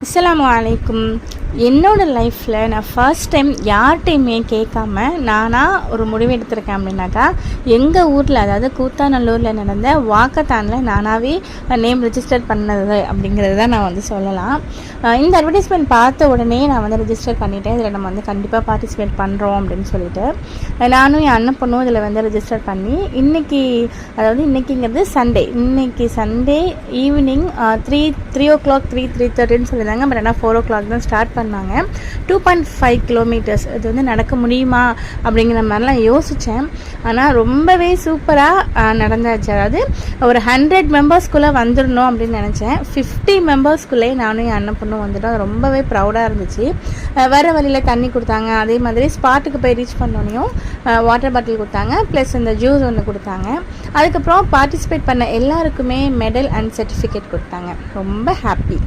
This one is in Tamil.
அஸ்ஸலாமு அலைக்கும். என்னோடய லைஃப்பில் நான் ஃபர்ஸ்ட் டைம் யார்கிட்டையுமே கேட்காம நானாக ஒரு முடிவு எடுத்திருக்கேன் அப்படின்னாக்கா, எங்கள் ஊரில் அதாவது கூத்தாநல்லூரில் நடந்த வாக்கத்தானில் நானாகவே நேம் ரிஜிஸ்டர் பண்ணது அப்படிங்கிறது தான் நான் சொல்லலாம். இந்த அட்வர்டைஸ்மெண்ட் பார்த்த உடனே நான் ரிஜிஸ்டர் பண்ணிவிட்டேன். இதில் நம்ம கண்டிப்பாக பார்ட்டிசிபேட் பண்ணுறோம் அப்படின்னு சொல்லிட்டு நானும் என் அண்ணன் பொண்ணும் இதில் ரிஜிஸ்டர் பண்ணி இன்றைக்கிங்கிறது இன்னைக்கு சண்டே ஈவினிங் 3 o'clock 3:30 சொல்லியிருந்தாங்க. பட் ஆனால் 4 o'clock தான் ஸ்டார்ட் பண்ணாங்க. 2.5 கிலோமீட்டர்ஸ் இது நடக்க முடியுமா அப்படிங்கிற மாதிரிலாம் யோசித்தேன். ஆனால் ரொம்பவே சூப்பராக நடந்தாச்சு. அதாவது ஒரு 100 மெம்பர்ஸ்குள்ளே வந்துடணும் அப்படின்னு நினச்சேன். 50 மெம்பர்ஸ்குள்ளே நானும் என் அண்ணன் பொண்ணும் வந்துட்டோம். ரொம்பவே ப்ரௌடாக இருந்துச்சு. வர வழியில் தண்ணி கொடுத்தாங்க. அதே மாதிரி ஸ்பாட்டுக்கு போய் ரீச் பண்ணோன்னையும் வாட்டர் பாட்டில் கொடுத்தாங்க, ப்ளஸ் இந்த ஜூஸ் ஒன்று கொடுத்தாங்க. அதுக்கப்புறம் பார்ட்டிசிபேட் பண்ண எல்லாருக்குமே மெடல் அண்ட் சர்டிஃபிகேட் கொடுத்தாங்க. ரொம்ப ஹாப்பி.